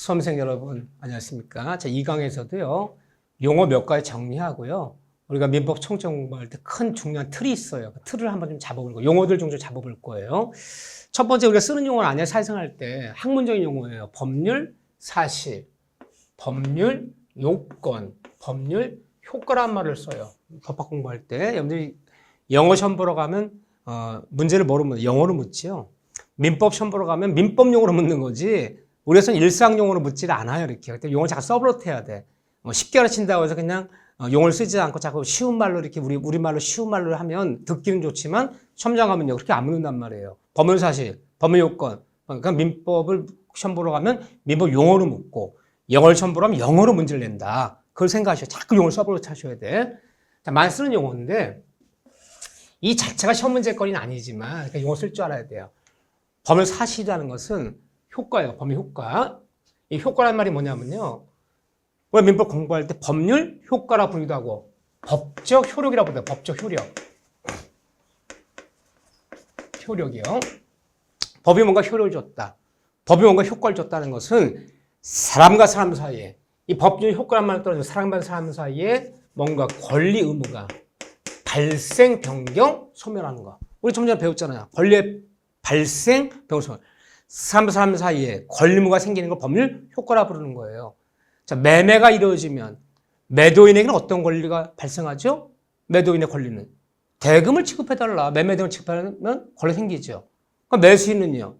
수험생 여러분 안녕하십니까? 자, 이 강에서도요 용어 몇 가지 정리하고요. 우리가 민법 총칙 공부할 때 큰 중요한 틀이 있어요. 그 틀을 한번 좀 잡아볼 거예요. 용어들 좀 잡아볼 거예요. 첫 번째 우리가 쓰는 용어는 아니야. 사회생활 때 학문적인 용어예요. 법률, 사실, 법률, 요건, 법률, 효과란 말을 써요. 법학 공부할 때 여러분들이 영어 시험 보러 가면 문제를 뭐로 묻어요? 영어로 묻지요. 민법 시험 보러 가면 민법 용어로 묻는 거지. 우리에서는 일상 용어로 묻질 않아요. 이렇게. 그때 용어를 자꾸 서브로트해야 돼. 쉽게 가르친다고 해서 그냥 용어를 쓰지 않고 자꾸 쉬운 말로 이렇게 우리말로 쉬운 말로 하면 듣기는 좋지만 시험장 가면요 그렇게 안 묻는단 말이에요. 법률사실, 법률요건. 그러니까 민법을 시험 보러 가면 민법 용어로 묻고 영어를 시험 보러 가면 영어로 문제를 낸다. 그걸 생각하셔야 자꾸 용어를 서브로트 하셔야 돼. 자, 많이 쓰는 용어인데 이 자체가 시험 문제거리는 아니지만 그러니까 용어 쓸 줄 알아야 돼요. 법률사실이라는 것은 효과예요. 법률 효과. 이 효과란 말이 뭐냐면요. 우리가 민법 공부할 때 법률 효과라 부르기도 하고 법적 효력이라고 부르요. 법적 효력. 효력이요. 법이 뭔가 효력을 줬다. 법이 뭔가 효과를 줬다는 것은 사람과 사람 사이에 이 법률 효과란 말을 떨어져 사람과 사람 사이에 뭔가 권리 의무가 발생, 변경, 소멸하는 거. 우리 좀 전에 배웠잖아요. 권리의 발생, 변경, 소멸. 사람과 사람 사이에 권리 의무가 생기는 걸 법률 효과라 부르는 거예요. 자, 매매가 이루어지면 매도인에게는 어떤 권리가 발생하죠? 매도인의 권리는 대금을 지급해달라. 매매대금을 지급하면 권리 생기죠. 그럼 매수인은요?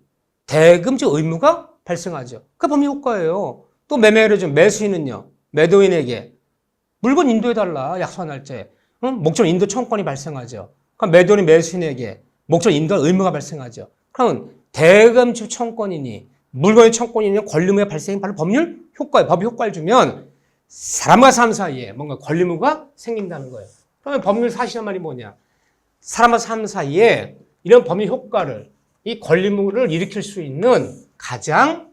대금적 의무가 발생하죠. 그게 법률 효과예요. 또 매매를 좀 매수인은요? 매도인에게 물건 인도해달라. 약속한 날짜에. 목적 인도 청구권이 발생하죠. 그럼 매도인이 매수인에게 목적 인도 의무가 발생하죠. 그럼 대금적 청구권이니 물건의 청구권이니 권리 의무의 발생이 바로 법률 효과예요. 법이 효과를 주면 사람과 사람 사이에 뭔가 권리 의무가 생긴다는 거예요. 그러면 법률 사실이란 말이 뭐냐? 사람과 사람 사이에 이런 법률 효과를 이 권리 의무를 일으킬 수 있는 가장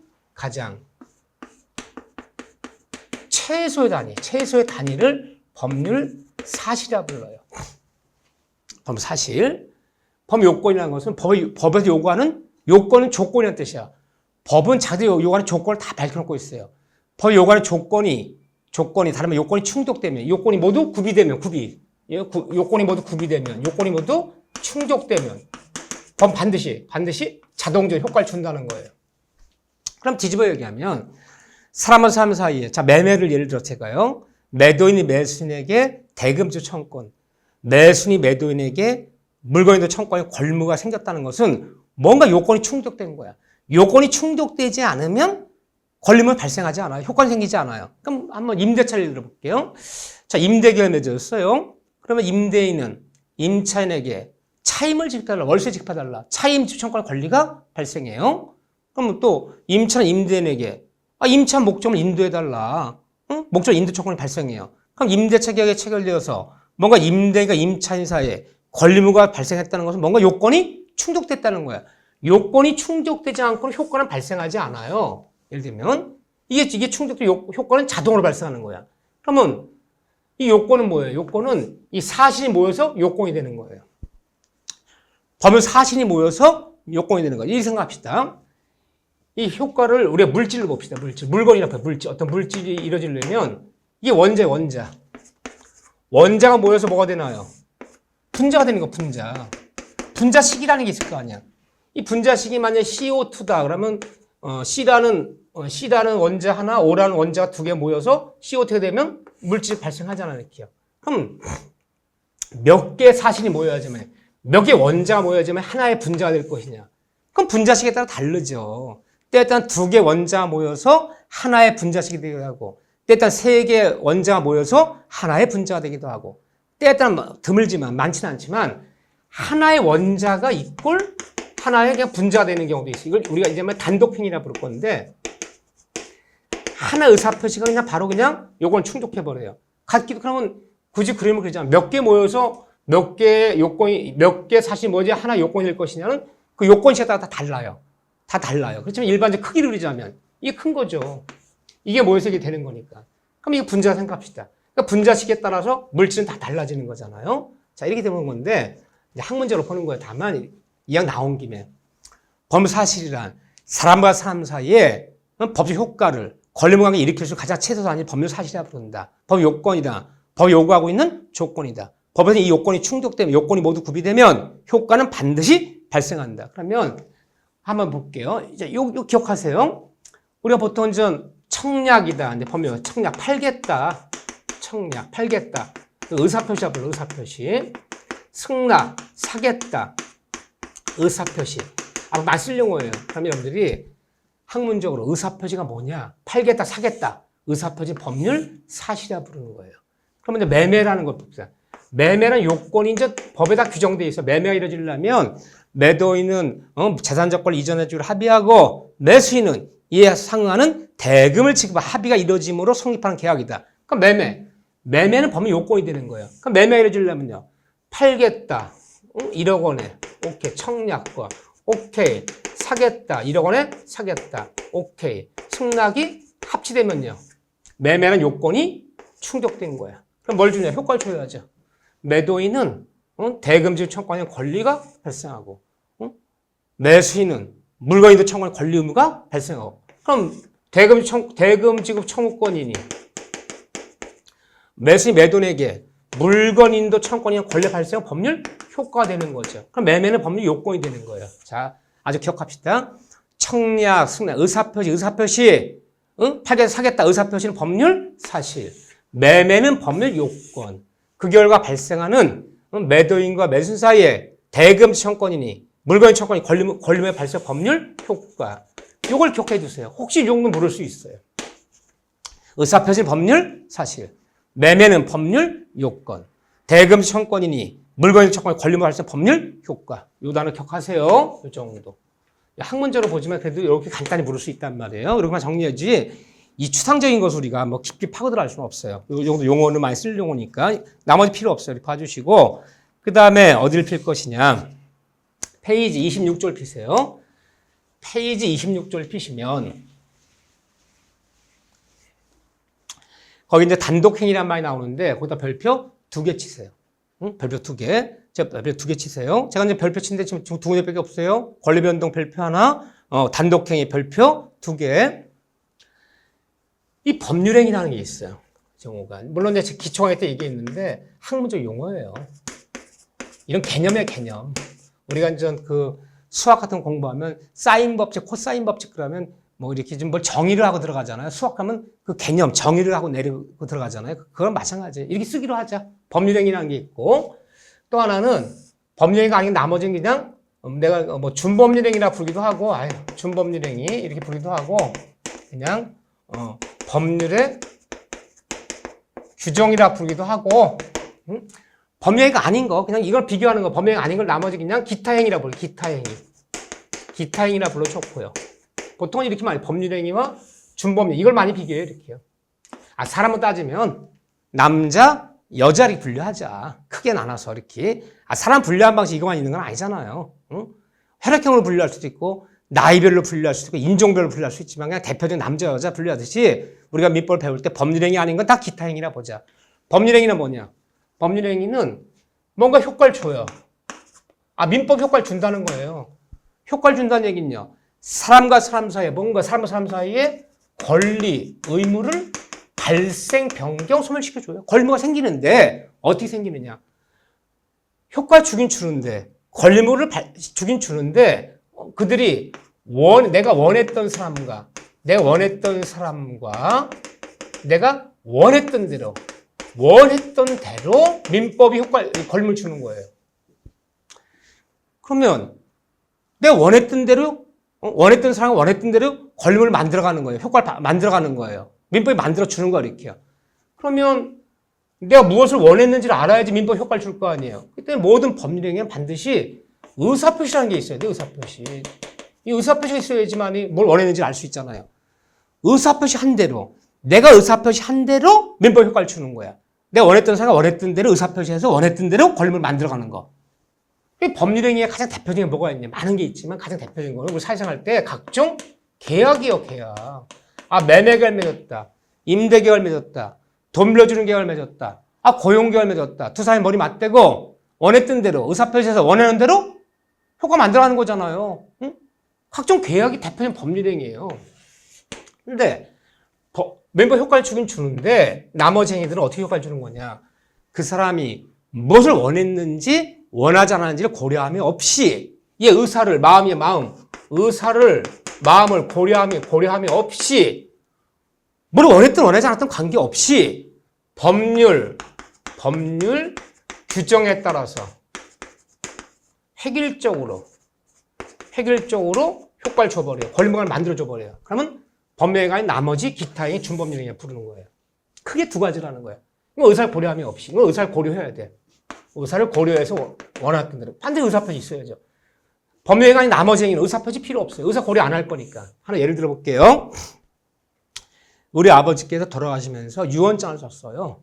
최소의 단위를 법률 사실이라고 불러요. 법률 사실. 법률 요건이라는 것은 법에서 요구하는 요건은 조건이라는 뜻이야. 법은 자기들이 요구하는 조건을 다 밝혀놓고 있어요. 법이 요구하는 조건이 다르면 요건이 충족되면, 요건이 모두 구비되면, 요건이 모두 구비되면, 요건이 모두 충족되면, 법은 반드시 자동적으로 효과를 준다는 거예요. 그럼 뒤집어 얘기하면, 사람과 사람 사이에, 자, 매매를 예를 들어 제가요, 매도인이 매수인에게 대금적 청구권, 매수인이 매도인에게 물건인도 청구권의 권리가 생겼다는 것은 뭔가 요건이 충족된 거야. 요건이 충족되지 않으면 권리는 발생하지 않아요. 효과는 생기지 않아요. 그럼 한번 임대차를 들어볼게요. 자, 임대계약을 맺었어요. 그러면 임대인은 임차인에게 차임을 지급해달라, 월세 지급해달라. 차임 지급청구할 권리가 발생해요. 그럼 또 임차는 임대인에게 임차 목적을 인도해달라. 목적 인도 청구권이 발생해요. 그럼 임대차 계약이 체결되어서 뭔가 임대인과 임차인 사이에 권리 의무가 발생했다는 것은 뭔가 요건이 충족됐다는 거야. 요건이 충족되지 않고는 효과는 발생하지 않아요. 예를 들면 이게 충족된 효과는 자동으로 발생하는 거야. 그러면 이 요건은 뭐예요? 요건은 이 사실이 모여서 요건이 되는 거예요. 법률 사실이 모여서 요건이 되는 거예요. 이렇게 생각합시다. 이 효과를 우리가 물질로 봅시다. 물건이라고 해요. 물질. 어떤 물질이 이루어지려면 이게 원자. 원자가 모여서 뭐가 되나요? 분자가 되는 거, 분자. 분자식이라는 게 있을 거 아니야. 이 분자식이 만약에 CO2다. 그러면 C라는 원자 하나, O라는 원자가 두 개 모여서 CO2가 되면 물질이 발생하잖아요. 이렇게요. 그럼 몇 개의 사실이 모여야지만, 몇 개의 원자가 모여야지만 하나의 분자가 될 것이냐. 그럼 분자식에 따라 다르죠. 때에 따라 두 개의 원자가 모여서 하나의 분자식이 되기도 하고, 때에 따라 세 개의 원자가 모여서 하나의 분자가 되기도 하고, 때에 따라 드물지만, 많지는 않지만, 하나의 원자가 이꼴 하나의 그냥 분자가 되는 경우도 있어요. 이걸 우리가 이제 단독행위라 부를 건데, 하나 의사표시가 그냥 바로 그냥 요걸 충족해버려요. 그러면 굳이 그림을 그리자면 몇 개 모여서 몇 개 사실이 뭐지 하나 요건이 될 것이냐는 그 요건식에 따라 다 달라요. 그렇지만 일반적인 크기를 그리자면 이게 큰 거죠. 이게 모여서 이게 되는 거니까. 그럼 이거 분자 생각합시다. 그러니까 분자식에 따라서 물질은 다 달라지는 거잖아요. 자, 이렇게 되는 건데, 이제 학문적으로 보는 거예요. 다만, 이왕 나온 김에. 법률사실이란 사람과 사람 사이에 법적 효과를 권리무관계 일으킬 수 있는 가장 최소한이 법률 사실이라 부른다. 법 요건이다. 법 요구하고 있는 조건이다. 법에서 이 요건이 충족되면, 요건이 모두 구비되면 효과는 반드시 발생한다. 그러면 한번 볼게요. 이제 요 기억하세요. 우리가 보통 좀 청약이다. 근데 법률 청약 팔겠다. 청약 팔겠다. 의사표시가 불러 의사표시. 승낙 사겠다. 의사표시. 많이 쓸 용어예요. 그럼 여러분들이 학문적으로 의사표시가 뭐냐? 팔겠다, 사겠다. 의사표시 법률 사실이라 부르는 거예요. 그러면 이제 매매라는 걸 봅시다. 매매는 요건이 이제 법에다 규정되어 있어. 매매가 이루어지려면 매도인은 재산적 권리 이전해주기로 합의하고 매수인은 이에 상응하는 대금을 지급 합의가 이루어짐으로 성립하는 계약이다. 그러니까 매매는 법률 요건이 되는 거예요. 그럼 매매가 이루어지려면요. 팔겠다. 1억 원에. 오케이. 청약권. 오케이. 사겠다. 1억 원에 사겠다. 오케이. 승낙이 합치되면요. 매매는 요건이 충족된 거야. 그럼 뭘 주냐? 효과를 줘야죠. 매도인은 대금 지급 청구권의 권리가 발생하고 매수인은 물건인도 청구할 권리 의무가 발생하고 그럼 대금 지급 청구권이니 매수인 매도인에게 물건인도 청구권의 권리 발생 법률 효과가 되는 거죠. 그럼 매매는 법률 요건이 되는 거예요. 자, 아주 기억합시다. 청약, 승낙, 의사표시, 팔겠다, 사겠다, 의사표시는 법률 사실, 매매는 법률 요건. 그 결과 발생하는 매도인과 매수인 사이에 대금 청구권이니 물건 청구권이 권리의 발생 법률 효과. 이걸 기억해 두세요. 혹시 이 정도 모를 수 있어요. 의사표시는 법률 사실, 매매는 법률 요건, 대금 청구권이니 물건 청구권이 권리의 발생 법률 효과. 이 단어 기억하세요. 이 정도. 학문적으로 보지만 그래도 이렇게 간단히 물을 수 있단 말이에요. 이렇게만 정리하지. 이 추상적인 것을 우리가 뭐 깊게 파고들어갈 수는 없어요. 이 정도 용어는 많이 쓸 용어니까 나머지 필요 없어요. 이렇게 봐주시고 그 다음에 어디를 필 것이냐. 페이지 26절 피세요. 페이지 26절 피시면 거기 이제 단독행위란 말이 나오는데 거기다 별표 2개 치세요. 응? 별표 2개. 제가 별표 2개 치세요. 제가 이제 별표 치는데 지금 2군데밖에 없어요. 권리변동 별표 하나, 단독행위 별표 2개. 이 법률행위라는 게 있어요. 용어가. 물론 이제 기초강의 때 얘기했는데 학문적 용어예요. 이런 개념의 개념. 우리가 이제 그 수학 같은 거 공부하면 사인 법칙, 코사인 법칙 그러면 뭐 이렇게 좀 뭘 정의를 하고 들어가잖아요. 수학하면 그 개념 정의를 하고 내리고 들어가잖아요. 그건 마찬가지예요. 이렇게 쓰기로 하자. 법률행위라는 게 있고 또 하나는 법률행위가 아닌 나머지는 그냥 내가 뭐 준법률행위라 부르기도 하고 준법률행위 이렇게 부르기도 하고 그냥 법률의 규정이라 부르기도 하고 법률행위가 아닌 거 그냥 이걸 비교하는 거 법률행위 아닌 걸 나머지 그냥 기타행위라 불러. 기타행위라 불러 좋고요. 보통은 이렇게 말해요. 법률행위와 준법률 이걸 많이 비교해요. 이렇게요. 사람을 따지면 남자 여자를 분류하자. 크게 나눠서 이렇게. 사람 분류한 방식 이거만 있는 건 아니잖아요. 혈액형으로 분류할 수도 있고 나이별로 분류할 수도 있고 인종별로 분류할 수 있지만 그냥 대표적인 남자 여자 분류하듯이 우리가 민법을 배울 때 법률행위 아닌 건 다 기타행위라 보자. 법률행위는 뭐냐? 법률행위는 뭔가 효과를 줘요. 민법 효과를 준다는 거예요. 효과를 준다는 얘기는요. 사람과 사람 사이에 뭔가 사람과 사람 사이에 권리, 의무를 발생, 변경, 소멸시켜줘요. 권리무가 생기는데 어떻게 생기느냐. 효과를 주긴 주는데 권리무를 주긴 주는데 그들이 내가 원했던 사람과 내가 원했던 대로 민법이 권리무를 주는 거예요. 그러면 내가 원했던 사람과 원했던 대로 권리무를 만들어가는 거예요. 효과를 만들어가는 거예요. 민법이 만들어주는 거야, 이렇게요. 그러면 내가 무엇을 원했는지를 알아야지 민법 효과를 줄 거 아니에요. 그때 모든 법률행위는 반드시 의사표시라는 게 있어야 돼요, 의사표시. 이 의사표시가 있어야지만이 뭘 원했는지를 알 수 있잖아요. 의사표시 한 대로, 내가 의사표시 한 대로 민법 효과를 주는 거야. 내가 원했던 사람이 원했던 대로 의사표시해서 원했던 대로 권리무를 만들어가는 거. 법률행위의 가장 대표적인 게 뭐가 있냐. 많은 게 있지만 가장 대표적인 거는 우리 사회생활 때 각종 계약이요, 계약. 매매 계약을 맺었다. 임대 계약을 맺었다. 돈 빌려주는 계약을 맺었다. 고용 계약을 맺었다. 두 사람이 머리 맞대고 원했던 대로 의사표시해서 원하는 대로 효과 만들어가는 거잖아요. 응? 각종 계약이 대표적인 법률행위예요. 근데 멤버 효과를 주긴 주는데 나머지 행위들은 어떻게 효과를 주는 거냐. 그 사람이 무엇을 원했는지 원하지 않았는지를 고려함이 없이 이 의사를 마음을 고려함이 없이 뭘 원했든 원하지 않았든 관계없이 법률 규정에 따라서 획일적으로 효과를 줘버려요. 권리망을 만들어줘버려요. 그러면 법령이 아닌 나머지 기타의 준법률행위를 부르는 거예요. 크게 두 가지라는 거예요. 이거 의사를 고려함이 없이. 이거 의사를 고려해야 돼. 의사를 고려해서 원했던 대로. 반드시 의사표시 있어야죠. 법령이 아닌 나머지 행위는 의사표시 필요 없어요. 의사 고려 안 할 거니까. 하나 예를 들어 볼게요. 우리 아버지께서 돌아가시면서 유언장을 썼어요.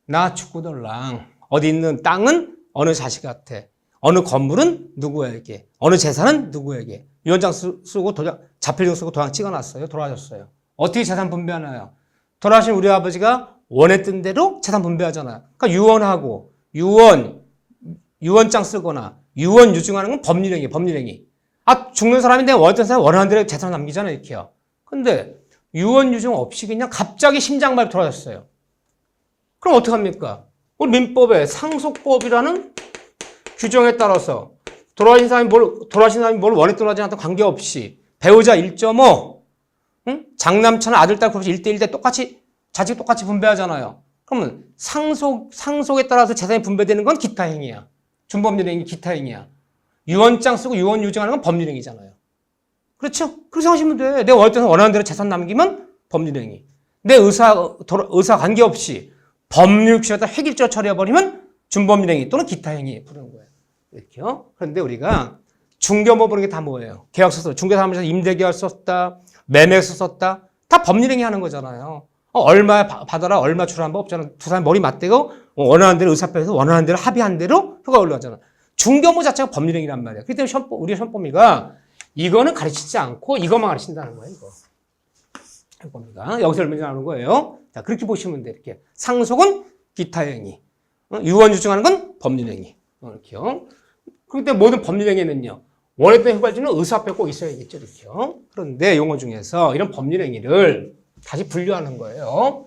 나 죽고들랑 어디 있는 땅은 어느 자식한테, 어느 건물은 누구에게, 어느 재산은 누구에게. 유언장 쓰고 자필증 쓰고 도장 찍어놨어요. 돌아가셨어요. 어떻게 재산 분배하나요? 돌아가신 우리 아버지가 원했던 대로 재산 분배하잖아요. 그러니까 유언장 쓰거나 유언 유증하는 건 법률행위. 죽는 사람인데 원했던 사람이 원하는 대로 재산을 남기잖아요. 이렇게요. 근데 유언 유증 없이 그냥 갑자기 심장마비 돌아가셨어요. 그럼 어떡합니까? 우리 민법에 상속법이라는 규정에 따라서 돌아가신 사람이 뭘 원했든 하지 않았든 관계없이 배우자 1.5, 장남처나 아들, 딸 없이 1대1 똑같이, 자식 똑같이 분배하잖아요. 그러면 상속에 따라서 재산이 분배되는 건 기타행위야. 준법률행위 기타행위야. 유언장 쓰고 유언 유증하는 건 법률행위잖아요. 그렇죠? 그렇게 생각하시면 돼. 내가 원하는 대로 재산 남기면 법률행위. 내 의사 관계없이 법률 규정에 따라 획일적으로 처리해버리면 준법률행위 또는 기타행위 부르는 거예요. 이렇게요. 그런데 우리가 중개법 부르는 게 다 뭐예요? 계약서 썼다. 중개사무소에서 임대계약 썼다. 매매서 썼다. 다 법률행위 하는 거잖아요. 얼마 받아라, 얼마 주라는 법 없잖아. 두 사람 머리 맞대고 원하는 대로 의사표에서 원하는 대로 합의한 대로 효과가 올라가잖아. 중개법 자체가 법률행위란 말이야. 그렇기 때문에 우리 시험범위가 이거는 가르치지 않고 이것만 가르친다는 거예요. 이겁니다. 여기서 얼마나 나오는 거예요? 자, 그렇게 보시면 돼. 이렇게 상속은 기타행위, 유언 유증하는 건 법률행위. 이렇게요. 그렇기 때문에 모든 법률행위는요, 원했던 효과를 주는 의사표가 꼭 있어야겠죠. 이렇게요. 그런데 용어 중에서 이런 법률행위를 다시 분류하는 거예요.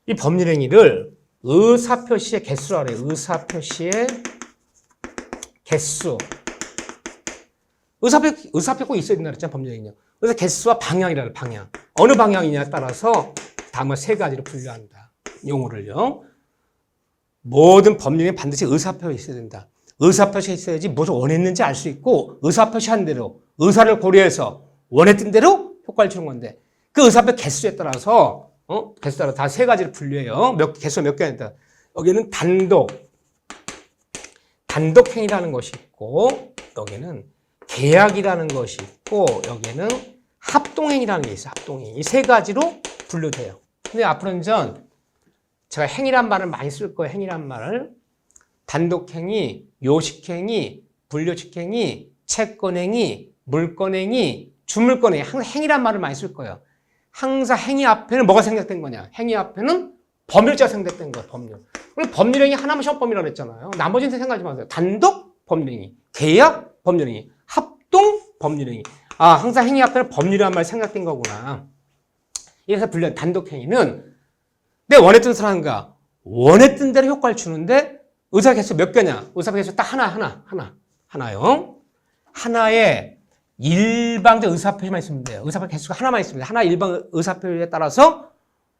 이 법률행위를 의사표시의 개수라 그래요. 의사표시의 개수. 의사표 꼭 있어야 된다 그랬잖아요. 법률행위는요. 그래서 개수와 방향이라 그래요. 방향. 어느 방향이냐에 따라서 다음과 세 가지로 분류한다. 용어를요. 모든 법률행위 반드시 의사표가 있어야 된다. 의사표시가 있어야지 무엇을 원했는지 알 수 있고 의사표시한 대로 의사를 고려해서 원했던 대로 효과를 주는 건데 그 의사표 개수에 따라서 개수에 따라 다 세 가지를 분류해요. 개수가 몇 개가 있다. 여기는 단독행위라는 것이 있고 여기는 계약이라는 것이 있고 여기는 합동행위라는 게 있어요. 합동행위. 이 세 가지로 분류돼요. 근데 앞으로는 제가 행위란 말을 많이 쓸 거예요. 행위란 말을. 단독행위, 요식행위, 불요식행위, 채권행위, 물권행위, 주물권행위. 항상 행위란 말을 많이 쓸 거예요. 항상 행위 앞에는 뭐가 생략된 거냐? 행위 앞에는 법률자가 생략된 거예요. 법률. 우리 법률행위 하나만 시험법이라고 그랬잖아요. 나머지는 생각하지 마세요. 단독 법률행위, 계약 법률행위, 합동 법률행위. 항상 행위 앞에는 법률이란 말이 생략된 거구나. 이래서 분류한 단독행위는 내 원했던 사람과 원했던 대로 효과를 주는데 의사 개수 몇 개냐? 의사 개수 딱 하나요. 하나의 일방적 의사표시만 있으면 돼요. 의사표 개수가 하나만 있으면 돼요. 하나 일방 의사표시에 따라서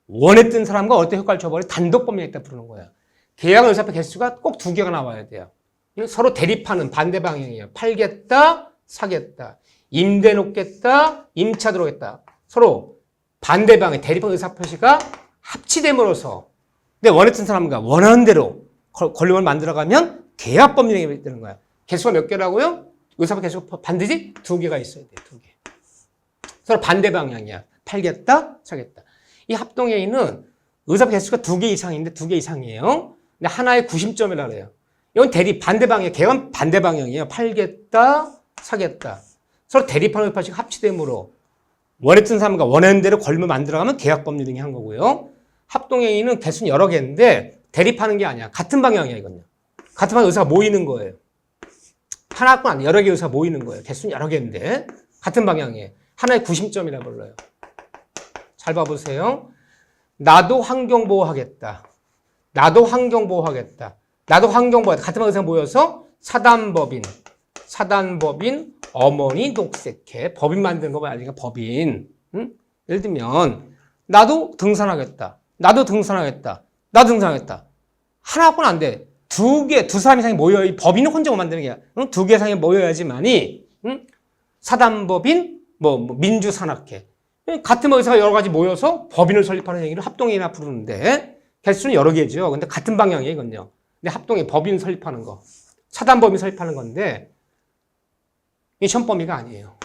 원했던 사람과 어떤 효과를 줘버려 단독 법률이다 부르는 거예요. 계약 의사표 개수가 꼭 2개가 나와야 돼요. 서로 대립하는 반대 방향이에요. 팔겠다, 사겠다. 임대 놓겠다, 임차 들어오겠다. 서로 반대 방향, 대립한 의사표시가 합치됨으로써 내 원했던 사람과 원하는 대로 권리를 만들어가면 계약 법률행위가 되는 거야. 개수가 몇 개라고요? 의사표 개수가 반드시 2개가 있어야 돼. 2개. 서로 반대 방향이야. 팔겠다, 사겠다. 이 합동행위는 의사표 개수가 2개 이상인데 2개 이상이에요. 근데 하나의 구심점이라 그래요. 이건 대립 반대 방향, 계약은 반대 방향이에요. 팔겠다, 사겠다. 서로 대립하는 의사표시가 합치됨으로 원했던 사람과 원하는 대로 권리를 만들어가면 계약 법률행위 한 거고요. 합동행위는 개수는 여러 개인데 대립하는 게 아니야. 같은 방향이야, 이건요. 같은 방향 의사가 모이는 거예요. 하나뿐 아니야. 여러 개 의사가 모이는 거예요. 개수는 여러 개인데 같은 방향이에요. 하나의 구심점이라 불러요. 잘 봐보세요. 나도 환경보호하겠다. 나도 환경보호하겠다. 나도 환경보호하겠다. 같은 방에서 모여서 사단법인, 어머니 녹색해. 법인 만드는 거 아니니까 법인. 응? 예를 들면 나도 등산하겠다. 나도 등산하겠다. 나도 등산하겠다. 하나 갖고는 안 돼. 두 사람 이상이 모여야, 이 법인은 혼자 만드는 게, 응? 2개 이상이 모여야지만이, 응? 사단법인, 민주산악회. 같은 의사가 여러 가지 모여서 법인을 설립하는 얘기를 합동회의나 부르는데, 개수는 여러 개죠. 근데 같은 방향이에요, 이건요. 근데 합동회 법인 설립하는 거, 사단법인 설립하는 건데, 이 시험범위가 아니에요.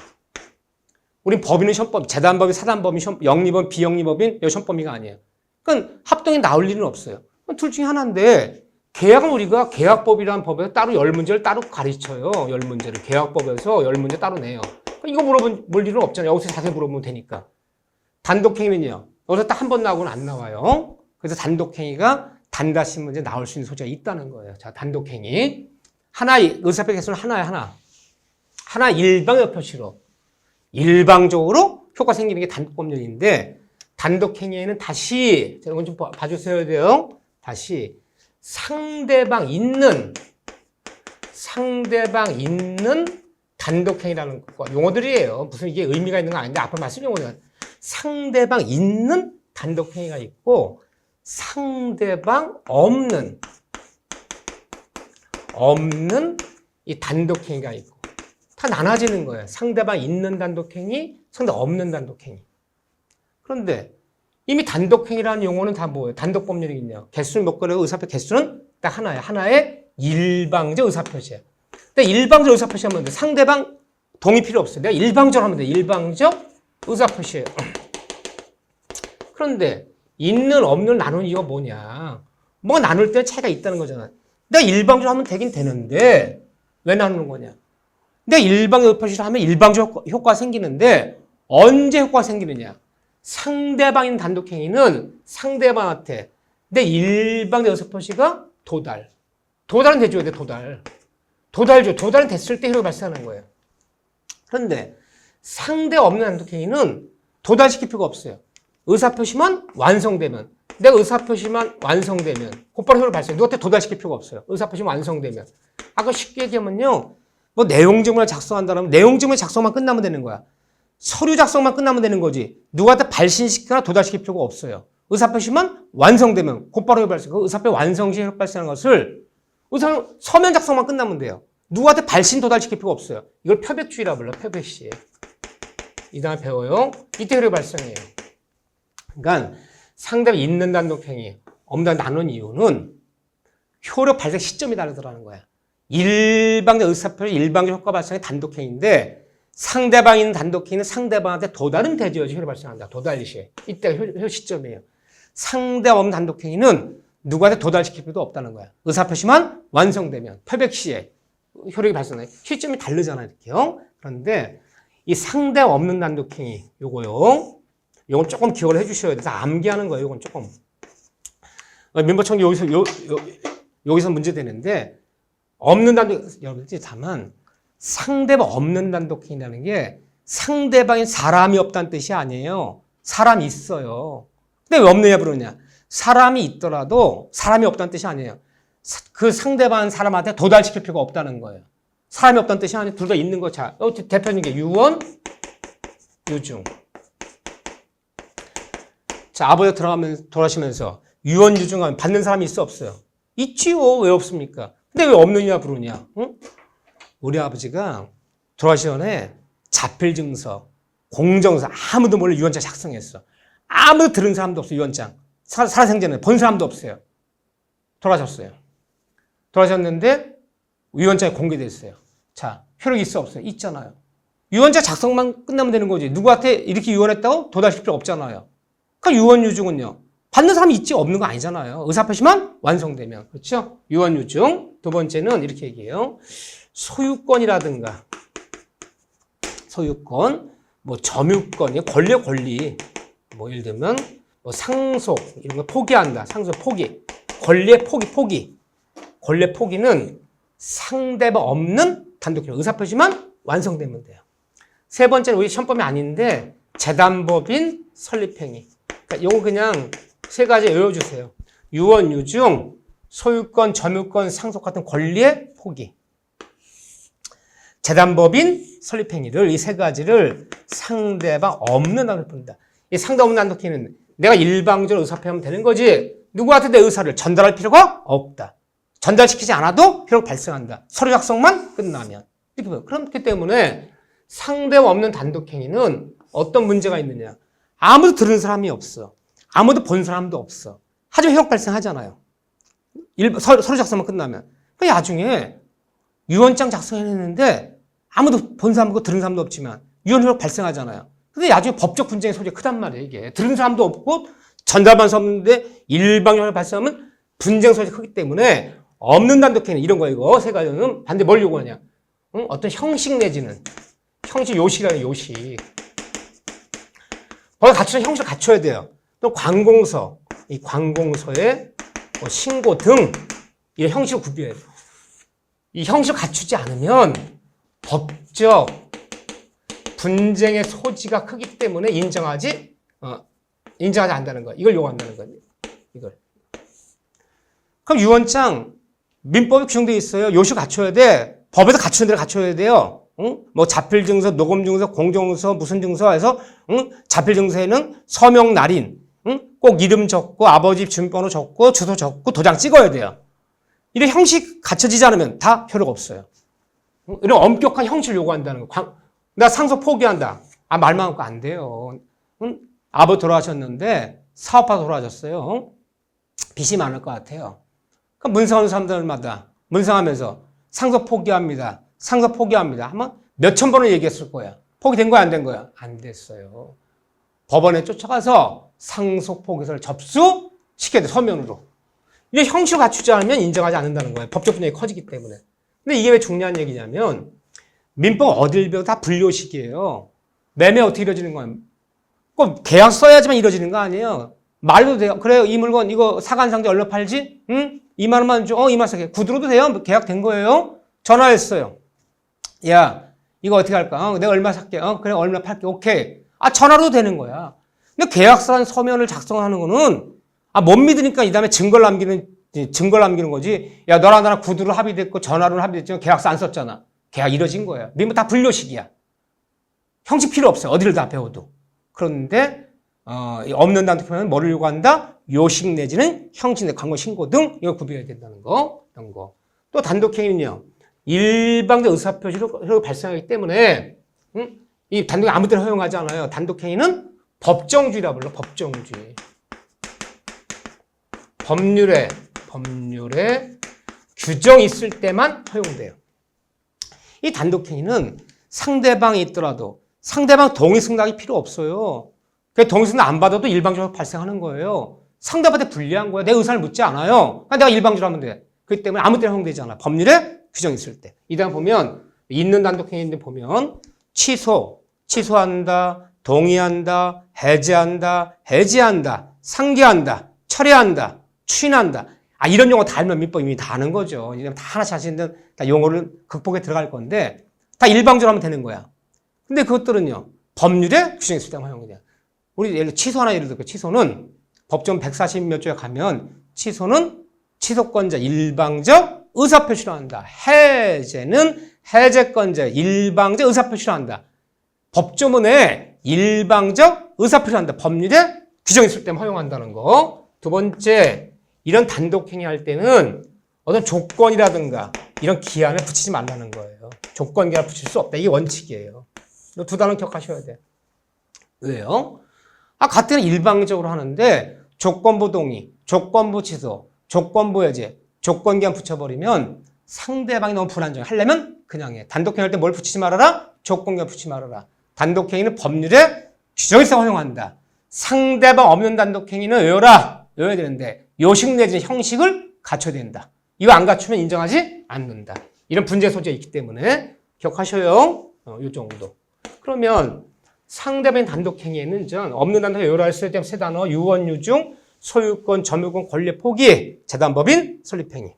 우린 법인은 시험범위, 재단법인, 사단법인, 영리법인, 비영리법인, 이 시험범위가 아니에요. 그러니까 합동이 나올 일은 없어요. 둘 중에 하나인데, 계약은 우리가 계약법이라는 법에서 따로 10문제를 따로 가르쳐요. 10문제를. 계약법에서 10문제 따로 내요. 이거 물어볼 일은 없잖아요. 여기서 자세히 물어보면 되니까. 단독행위는요. 여기서 딱 한 번 나오고는 안 나와요. 그래서 단독행위가 단다시 문제 나올 수 있는 소지가 있다는 거예요. 자, 단독행위. 의사표시 개수는 하나야, 하나. 하나 일방의 표시로. 일방적으로 효과 생기는 게 단독법률인데, 단독행위에는 다시, 자, 이건 좀 봐주셔야 돼요. 다시. 상대방 있는 단독행위라는 거. 용어들이에요. 무슨 이게 의미가 있는 건 아닌데, 앞으로 말씀 용어는. 상대방 있는 단독행위가 있고, 상대방 없는 이 단독행위가 있고. 다 나눠지는 거예요. 상대방 있는 단독행위, 상대방 없는 단독행위. 그런데, 이미 단독행위라는 용어는 다 뭐예요? 단독법률이거든요. 개수는 몇 거래고 의사표시 개수는 딱 하나예요. 하나의 일방적 의사표시예요. 근데 일방적 의사표시 하면 돼. 상대방 동의 필요 없어요. 내가 일방적으로 하면 돼. 일방적 의사표시예요. 그런데 있는 없는 나누는 이유가 뭐냐? 뭐가 나눌 때 차이가 있다는 거잖아. 내가 일방적으로 하면 되긴 되는데 왜 나누는 거냐? 내가 일방적 의사표시를 하면 일방적 효과가 생기는데 언제 효과가 생기느냐? 상대방인 단독행위는 상대방한테 내 일방적 의사표시가 도달은 돼줘야 돼. 도달은 됐을 때 효력이 발생하는 거예요. 그런데 상대 없는 단독행위는 도달시킬 필요가 없어요. 의사표시만 완성되면, 내가 의사표시만 완성되면 곧바로 효력이 발생해요. 누구한테 도달시킬 필요가 없어요. 의사표시만 완성되면. 아까 쉽게 얘기하면요, 내용증문을 작성한다면 내용증문 작성만 끝나면 되는 거야. 서류 작성만 끝나면 되는 거지. 누구한테 발신시키거나 도달시킬 필요가 없어요. 의사표시만 완성되면 곧바로 효력 발생. 그 의사표시 완성 시 효력 발생하는 것을 서면 작성만 끝나면 돼요. 누구한테 발신 도달시킬 필요가 없어요. 이걸 표백주의라고 불러요. 표백시. 이 다음에 배워요. 이때 효력이 발생해요. 그러니까 상대방이 있는 단독행위, 없는 나눈 이유는 효력 발생 시점이 다르더라는 거야. 일방적 의사표시, 일방적 효과 발생의 단독행위인데 상대방이 있는 단독행위는 상대방한테 도달은 되줘야지 효력이 발생한다. 도달시. 이때가 효력 시점이에요. 상대 없는 단독행위는 누구한테 도달시킬 필요도 없다는 거야. 의사표시만 완성되면 표백 시에 효력이 발생해. 시점이 다르잖아요. 이렇게요. 그런데 이 상대 없는 단독행위 요거요. 요건 조금 기억을 해주셔야 돼서 암기하는 거예요. 요건 조금. 민법청 여기서 문제 되는데 없는 단독 여러분들 다만 상대방 없는 단독행위라는 게 상대방이 사람이 없다는 뜻이 아니에요. 사람이 있어요. 근데 왜 없느냐 부르냐? 사람이 있더라도 사람이 없다는 뜻이 아니에요. 그 상대방 사람한테 도달시킬 필요가 없다는 거예요. 사람이 없다는 뜻이 아니에요. 둘 다 있는 거. 자, 대표적인 게 유언, 유증. 자, 아버지가 돌아가시면서 유언, 유증하면 받는 사람이 있어 없어요? 있지요. 왜 없습니까? 근데 왜 없느냐 부르냐? 응? 우리 아버지가 돌아가시기 전에 자필증서, 공정서 아무도 몰래 유언장 작성했어. 아무도 들은 사람도 없어요. 유언장. 살아생전에 본 사람도 없어요. 돌아가셨어요. 돌아가셨는데 유언장이 공개됐어요. 자, 효력이 있어 없어요? 있잖아요. 유언장 작성만 끝나면 되는 거지. 누구한테 이렇게 유언했다고 도달시킬 필요 없잖아요. 그러니까 유언, 유증은요. 받는 사람이 있지 없는 거 아니잖아요. 의사표시만 완성되면. 그렇죠? 유언, 유증. 두 번째는 이렇게 얘기해요. 소유권이라든가 소유권, 점유권, 권리. 예를 들면 상속 이런 거 포기한다. 상속 포기. 권리의 포기. 권리의 포기는 상대방 없는 단독행위. 의사표시만 완성되면 돼요. 세 번째는 우리 시험범위 아닌데 재단법인 설립행위. 그러니까 요거 그냥 세 가지 외워주세요. 유언, 유증, 소유권, 점유권, 상속 같은 권리의 포기. 재단법인 설립행위를 이 세 가지를 상대방 없는 단독 본다. 이 상대방 없는 단독행위는 내가 일방적으로 의사표현하면 되는 거지 누구한테 내 의사를 전달할 필요가 없다. 전달시키지 않아도 효력 발생한다. 서류 작성만 끝나면. 이렇게 보여요. 그렇기 때문에 상대방 없는 단독행위는 어떤 문제가 있느냐. 아무도 들은 사람이 없어. 아무도 본 사람도 없어. 하지만 효력 발생하잖아요. 서류 작성만 끝나면. 그 나중에 유언장 작성해냈는데 아무도 본 사람도 들은 사람도 없지만 유언 효력 발생하잖아요. 근데 나중에 법적 분쟁의 소지가 크단 말이에요, 이게. 들은 사람도 없고 전달받은 사람도 없는데 일방적으로 발생하면 분쟁 소지가 크기 때문에 없는 단독행위 이런 거 이거 세 가지는 반대 뭘 요구하냐. 응? 어떤 형식 내지는 형식 요식이라는 요식. 법에 갖추는 형식을 갖춰야 돼요. 또 관공서, 이 관공서의 뭐 신고 등 이런 형식을 구비해야 돼요. 이 형식을 갖추지 않으면 법적 분쟁의 소지가 크기 때문에 인정하지 않는다는 거야. 이걸 요구한다는 거야. 이걸. 그럼 유언장 민법에 규정되어 있어요. 요식 갖춰야 돼. 법에서 갖추는 대로 갖춰야 돼요. 응? 뭐 자필증서, 녹음증서, 공정증서, 무슨 증서 해서 응? 자필증서에는 서명 날인, 응? 꼭 이름 적고 아버지 주민번호 적고 주소 적고 도장 찍어야 돼요. 이런 형식 갖춰지지 않으면 다 효력 없어요. 응? 이런 엄격한 형식을 요구한다는 거. 나 상속 포기한다. 말만 하고 안 돼요. 응? 아버지 돌아가셨는데 사업하다 돌아가셨어요. 응? 빚이 많을 것 같아요. 그럼 문상하는 사람들마다 문상하면서 상속 포기합니다. 상속 포기합니다. 하면 몇천 번을 얘기했을 거야. 포기된 거야, 안 된 거야? 안 됐어요. 법원에 쫓아가서 상속 포기서를 접수시켜야 돼, 서면으로. 이게 형식을 갖추지 않으면 인정하지 않는다는 거예요. 법적 분쟁이 커지기 때문에. 근데 이게 왜 중요한 얘기냐면 민법 어딜 배워도 다 불요식이에요. 매매 어떻게 이루어지는 거예요? 꼭 계약 써야지만 이루어지는 거 아니에요. 말도 돼요. 그래요. 이 물건 이거 사간상자 얼마 팔지? 응? 2만 원만 줘. 2만 원 사게. 구두로도 돼요. 계약된 거예요. 전화했어요. 야, 이거 어떻게 할까? 내가 얼마 살게. 그래, 얼마 팔게. 오케이. 전화로도 되는 거야. 근데 계약서 서면을 작성하는 거는 못 믿으니까 이 다음에 증거를 남기는 거지. 야, 너랑 나랑 구두로 합의됐고 전화로 합의됐지만 계약서 안 썼잖아. 계약 이루어진 거야. 민법 다 불요식이야. 형식 필요 없어요. 어디를 다 배워도. 그런데 없는 단독행위는 뭐를 요구한다? 요식 내지는 형식 내 광고 신고 등 이걸 구비해야 된다는 거. 이런 거. 또 단독행위는요. 일방적 의사표시로 발생하기 때문에 이 단독행위 아무 때나 허용하지 않아요. 단독행위는 법정주의라 불러. 법정주의. 법률에 규정이 있을 때만 허용돼요. 이 단독행위는 상대방이 있더라도 상대방 동의 승낙이 필요 없어요. 동의 승낙 안 받아도 일방적으로 발생하는 거예요. 상대방한테 불리한 거야. 내 의사를 묻지 않아요. 내가 일방적으로 하면 돼. 그렇기 때문에 아무 때나 허용되지 않아. 법률에 규정이 있을 때. 이 다음 보면 있는 단독행위인데 보면 취소한다, 동의한다, 해제한다, 상기한다, 철회한다, 추인한다. 이런 용어 다 알면 민법 이미 다 아는 거죠. 다 하나씩 하시는 다 용어를 극복에 들어갈 건데 다 일방적으로 하면 되는 거야. 근데 그것들은요. 법률에 규정이 있을 때만 허용이 돼요. 우리 예를 들어 취소는 법정 140몇 조에 가면 취소는 취소권자 일방적 의사표시로 한다. 해제는 해제권자 일방적 의사표시로 한다. 법조문에 일방적 의사표시로 한다. 법률에 규정이 있을 때만 허용한다는 거. 두 번째, 이런 단독행위 할 때는 어떤 조건이라든가 이런 기한을 붙이지 말라는 거예요. 조건 기한을 붙일 수 없다. 이게 원칙이에요. 이 두 단어 기억하셔야 돼요. 왜요? 같은 일방적으로 하는데 조건부 동의, 조건부 취소, 조건부 해제, 조건 기한 붙여버리면 상대방이 너무 불안정해. 하려면 그냥 해. 단독행위 할 때 뭘 붙이지 말아라? 조건 기한 붙이지 말아라. 단독행위는 법률에 규정에서 허용한다. 상대방 없는 단독행위는 외워야 되는데 요식 내지는 형식을 갖춰야 된다. 이거 안 갖추면 인정하지 않는다. 이런 분쟁 소지가 있기 때문에 기억하셔요. 이 정도. 그러면 상대방의 단독행위에는 없는 단독행위 외워야 했을 때 세 단어 유언, 유증, 소유권, 점유권, 권리 포기, 재단법인 설립행위.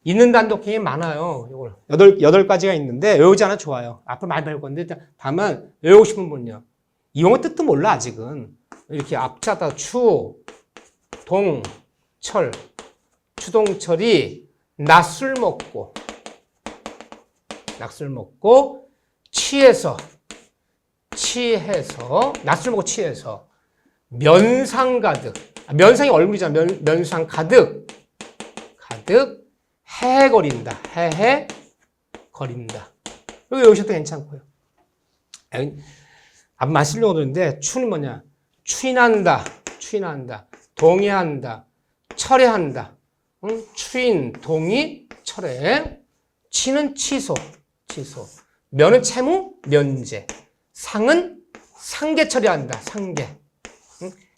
있는 단독행위 많아요. 이걸 8가지가 있는데 외우지 않아 좋아요. 앞으로 많이 배울 건데 다만 외우고 싶은 분은요. 이 용어 뜻도 몰라 아직은. 이렇게 앞자다 추, 동, 철, 추동철이 낮술 먹고 취해서 낮술 먹고 취해서 면상 가득, 면상이 얼굴이잖아. 면상 가득 헤헤거린다. 여기 여기서도 괜찮고요. 앞만 쓰려고 그러는데 추는 뭐냐? 추인한다. 동의한다. 철회한다. 추인, 동의, 철회. 치는 취소. 면은 채무, 면제. 상은 상계 처리한다. 상계.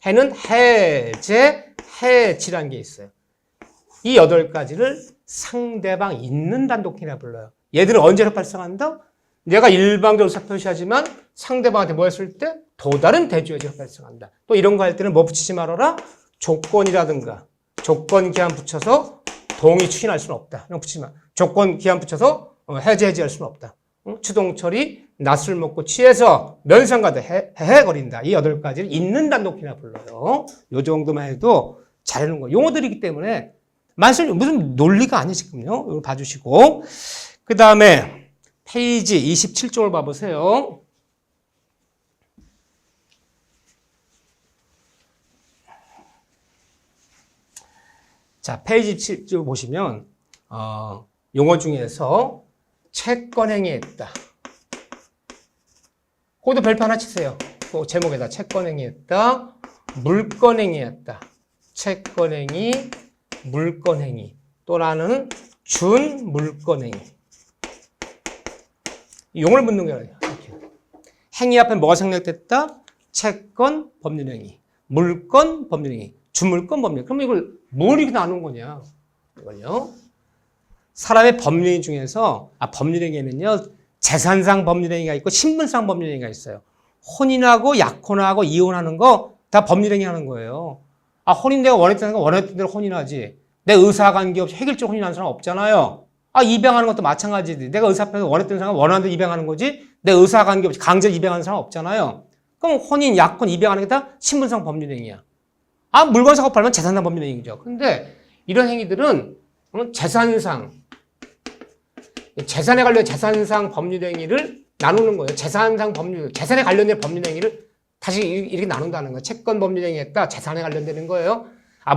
해는 해제, 해지라는 게 있어요. 이 8가지를 상대방 있는 단독형이라 불러요. 얘들은 언제로 발생한다? 내가 일방적으로 의사표시하지만 상대방한테 뭐 했을 때? 또 다른 대조에서 발생한다. 또 이런 거 할 때는 뭐 붙이지 말아라? 조건이라든가 조건 기한 붙여서 동의 추진할 수는 없다. 이런 거 붙이지 마. 조건 기한 붙여서 해제할 수는 없다. 추동철이 낮술 먹고 취해서 면상가득 헤헤거린다. 이 8가지를 있는 단독형이라 불러요. 요 정도만 해도 잘하는 거예요. 용어들이기 때문에 무슨 논리가 아니 지금요. 이거 봐주시고 그 다음에 페이지 27쪽을 봐보세요. 자, 페이지 27쪽 보시면 용어 중에서 채권행위했다. 거기도 별표 하나 치세요. 그 제목에다 채권행위했다. 물권행위했다. 채권행위, 물권행위 또라는 준물권행위. 용어를 묻는 거예요. 이렇게. 행위 앞에 뭐가 생략됐다? 채권, 법률행위. 물권, 법률행위. 준물권, 법률행위. 그럼 이걸 뭘 이렇게 나눈 거냐? 이걸요. 사람의 법률행위 중에서 법률행위에는요. 재산상 법률행위가 있고 신분상 법률행위가 있어요. 혼인하고 약혼하고 이혼하는 거 다 법률행위 하는 거예요. 혼인 내가 원했던 대로 혼인하지. 내 의사와 관계없이 획일적으로 혼인하는 사람 없잖아요. 입양하는 것도 마찬가지지. 내가 의사표에서 원했던 사람 원하는 대로 입양하는 거지. 내 의사와 관계없이 강제로 입양하는 사람 없잖아요. 그럼 혼인, 약혼, 입양하는 게 다 신분상 법률행위야. 물건 사고 팔면 재산상 법률행위죠. 근데 이런 행위들은 재산상, 재산에 관련 재산상 법률행위를 나누는 거예요. 재산에 관련된 법률행위를 다시 이렇게 나눈다는 거예요. 채권 법률행위했다, 재산에 관련되는 거예요.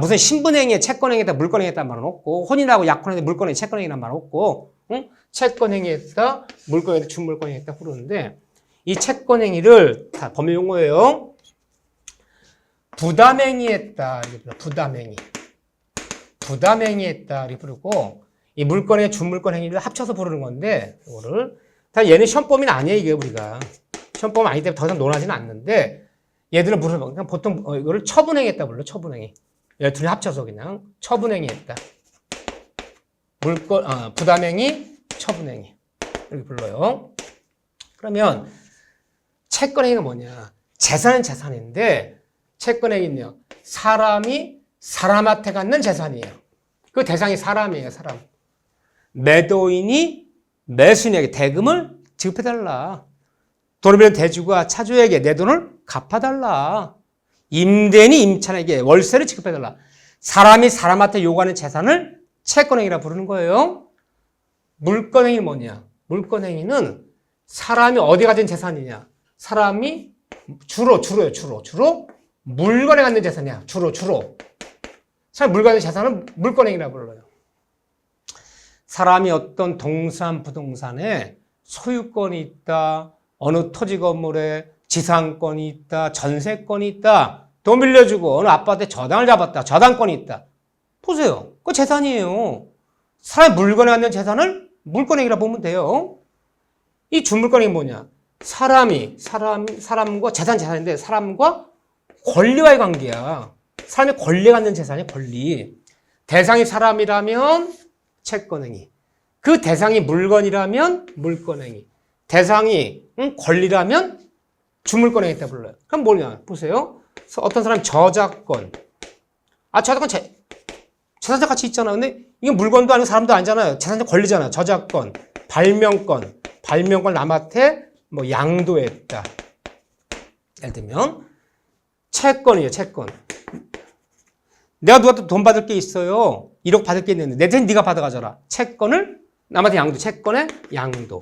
무슨 신분행위에 채권행위했다, 물권행위했다 말은 없고, 혼인하고 약혼했다, 물권행위, 채권행위란 말 없고, 채권행위했다, 물권행위했다, 준물권행위했다 그러는데, 이 채권행위를 다 법률 용어예요. 부담행위했다, 부담행위했다, 이렇게 부르고, 이 물권행위, 준물권행위를 합쳐서 부르는 건데, 이거를. 얘는 시험범위는 아니에요, 이게 우리가. 시험범위 아니기 때문에 더 이상 논하지는 않는데, 얘들은 그냥 보통 이거를 처분행위했다 불러, 처분행위. 얘 둘이 합쳐서 그냥 처분행위했다. 부담행위, 처분행위. 이렇게 불러요. 그러면 채권행위가 뭐냐? 재산은 재산인데, 채권행위는요, 사람이 사람한테 갖는 재산이에요. 그 대상이 사람이에요, 사람. 매도인이 매수인에게 대금을 지급해달라. 돈을 빌린 대주가 차주에게 내 돈을 갚아달라. 임대인이 임차인에게 월세를 지급해달라. 사람이 사람한테 요구하는 재산을 채권행위라 부르는 거예요. 물권행위는 뭐냐? 물권행위는 사람이 어디 가진 재산이냐? 사람이 주로 물건에 갖는 재산이야. 주로. 사람이 물건에 갖는 재산은 물권행위라 불러요. 사람이 어떤 동산, 부동산에 소유권이 있다. 어느 토지 건물에 지상권이 있다. 전세권이 있다. 돈 빌려주고 어느 아파트에 저당을 잡았다. 저당권이 있다. 보세요. 그거 재산이에요. 사람이 물건에 갖는 재산을 물권행위라 보면 돼요. 이 준물권행위 뭐냐? 사람과 재산인데 사람과 권리와의 관계야. 사람이 권리 갖는 재산이 권리. 대상이 사람이라면 채권행위. 그 대상이 물건이라면 물권행위. 대상이 권리라면 주물권행위 때 불러요. 그럼 뭐냐? 보세요. 어떤 사람이 저작권. 저작권 재산적 가치 있잖아. 근데 이게 물건도 아니고 사람도 아니잖아요. 재산적 권리잖아. 저작권, 발명권 남한테 양도했다. 예를 들면 채권이에요. 채권. 내가 누구한테 돈 받을 게 있어요. 1억 받을 게 있는데 내 대신 네가 받아가져라. 채권을 남한테 양도. 채권의 양도.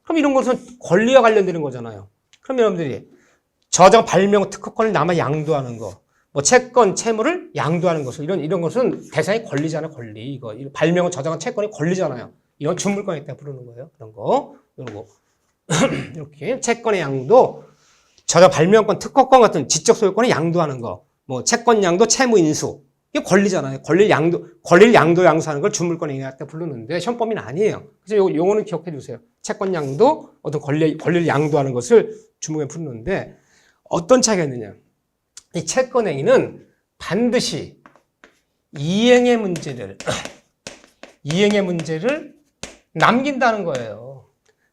그럼 이런 것은 권리와 관련되는 거잖아요. 그럼 여러분들이 저자가 발명 특허권을 남한테 양도하는 거. 뭐 채권, 채무를 양도하는 것을 이런 것은 대상이 권리잖아요. 권리. 이거 발명은 저작한 채권이 권리잖아요. 이런 준물권에 있다 부르는 거예요. 그런 거. 이런 거. 이렇게 채권의 양도, 저자 발명권, 특허권 같은 지적 소유권을 양도하는 거. 뭐 채권 양도, 채무 인수. 이게 권리잖아요. 권리를 양도하는 걸 준물권에 있다 부르는데 시험 범위는 아니에요. 그래서 요 용어는 기억해 주세요. 채권 양도, 어떤 권리를 양도하는 것을 준물권에 부르는데 어떤 차이가 있느냐? 이 채권행위는 반드시 이행의 문제를 남긴다는 거예요.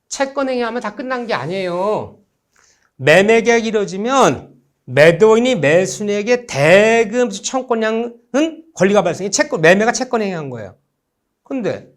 채권행위 하면 다 끝난 게 아니에요. 매매계약이 이루어지면 매도인이 매수인에게 대금 청권량은 권리가 발생해. 매매가 채권행위한 거예요. 근데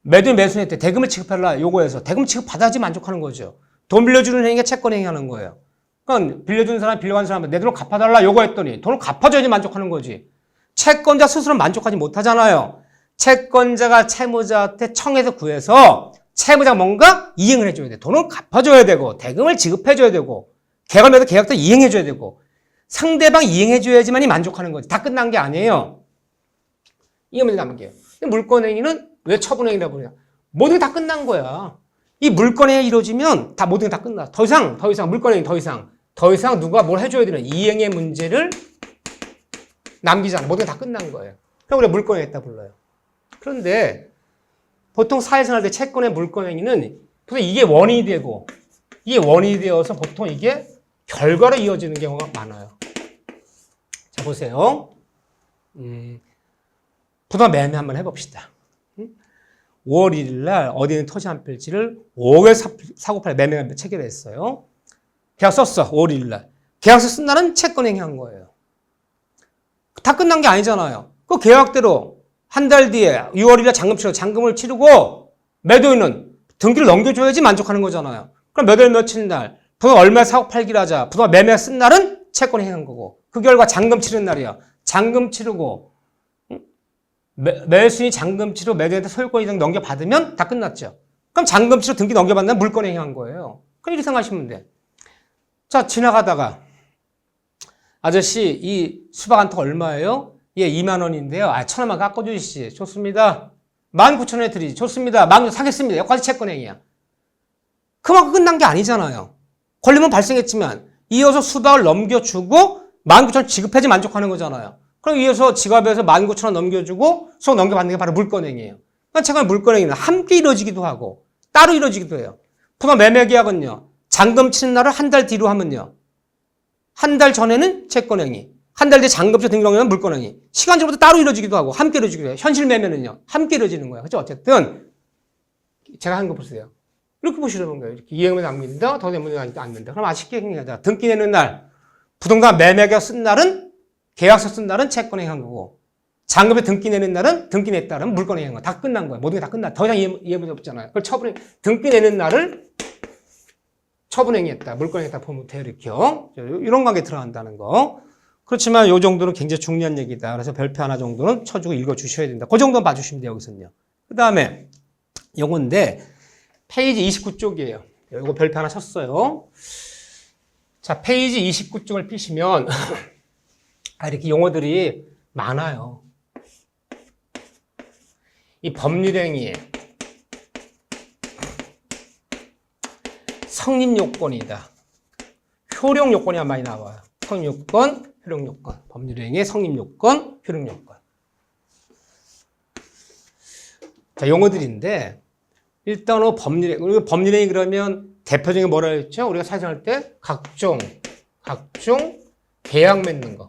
매도인 매수인한테 대금을 지급하라 요구해서 대금 지급받아야지 만족하는 거죠. 돈 빌려주는 행위가 채권행위하는 거예요. 그러니까 빌려주는 사람, 빌려간 사람한테 내 돈을 갚아달라 요구했더니 돈을 갚아줘야지 만족하는 거지. 채권자 스스로 만족하지 못하잖아요. 채권자가 채무자한테 청해서 구해서 채무자가 뭔가 이행을 해줘야 돼. 돈을 갚아줘야 되고 대금을 지급해줘야 되고 계약을 계약도 이행해줘야 되고 상대방 이행해줘야지만이 만족하는 거지. 다 끝난 게 아니에요. 이게 문제 남은 게요. 물권행위는 왜 처분행위라고 그러냐. 모든 게 다 끝난 거야. 이 물권행위 이루어지면 다 모든 게 다 끝나. 더 이상 물권행위 더 이상 누가 뭘 해줘야 되는 이행의 문제를 남기잖아. 모든 게 다 끝난 거예요. 그럼 우리가 물권행위 했다 불러요. 그런데 보통 사회생활 때 채권의 물권행위는 보통 이게 원인이 되어서 보통 이게 결과로 이어지는 경우가 많아요. 자, 보세요. 부동산 매매 한번 해봅시다. 5월 1일 날 어디 있는 토지 한 필지를 5억에 사고 팔 매매 체결했어요. 계약 썼어. 5월 1일 날. 계약서 쓴 날은 채권행위 한 거예요. 다 끝난 게 아니잖아요. 그 계약대로 한 달 뒤에 6월 1일 잔금을 치르고 매도인은 등기를 넘겨줘야지 만족하는 거잖아요. 그럼 몇 월 며칠 날 부동산 얼마에 사고 팔기를 하자. 부동산 매매 쓴 날은 채권행위 한 거고 그 결과 잔금 치른 날이야. 잔금 치르고 매수인이 잔금 치르고 매도인한테 소유권 이상 넘겨받으면 다 끝났죠. 그럼 잔금 치르고 등기 넘겨받는 물권행위 한 거예요. 그럼 이렇게 생각하시면 돼. 자, 지나가다가 아저씨 이 수박 한 통 얼마예요? 예, 2만 원인데요. 1,000원만 깎아주시지. 좋습니다. 19,000원에 드리지. 좋습니다. 10,000원 사겠습니다. 여기까지 채권행위야. 그만큼 끝난 게 아니잖아요. 권리는 발생했지만 이어서 수박을 넘겨주고 19,000원 지급해야지 만족하는 거잖아요. 그럼 이어서 지갑에서 19,000원 넘겨주고 수박 넘겨받는 게 바로 물권행위예요. 그러니까 채권 물권행위는 함께 이루어지기도 하고 따로 이루어지기도 해요. 부동산 매매계약은요. 잔금 치는 날을 한 달 뒤로 하면요. 한 달 전에는 채권행위, 한 달 뒤에 잔금 치고 등기 넘기면 물권행위. 시간적으로 따로 이루어지기도 하고 함께 이루어지기도 해요. 현실 매매는요. 함께 이루어지는 거예요. 그렇죠? 어쨌든 제가 한 거 보세요. 이렇게 보시는 거예요. 이렇게 이행을 남긴다, 더 내면 않는다. 그럼 아쉽게 얘기하자. 등기 내는 날, 부동산 매매계약 쓴 날은 계약서 쓴 날은 채권행위 한 거고 잔금에 등기 내는 날은 등기 냈다는 물권행위 한 거. 다 끝난 거예요. 모든 게 다 끝났다. 더 이상 이해문제 없잖아요. 그걸 등기 내는 날을 처분행위했다. 물권행위했다 보면 돼요. 이렇게요. 이런 관계 들어간다는 거. 그렇지만 이 정도는 굉장히 중요한 얘기다. 그래서 별표 하나 정도는 쳐주고 읽어주셔야 된다. 그 정도는 봐주시면 돼요. 여기서는요. 그 다음에 요건데 페이지 29쪽이에요. 이거 별표 하나 쳤어요. 자, 페이지 29쪽을 피시면 이렇게 용어들이 많아요. 이 법률행위에 성립요건이다. 효력요건이 많이 나와요. 성립요건, 효력요건. 법률행위의 성립요건, 효력요건. 자, 용어들인데 일단 법률행위 그러면 대표적인 뭐라 했죠? 우리가 사용할 때 각종 계약 맺는 거.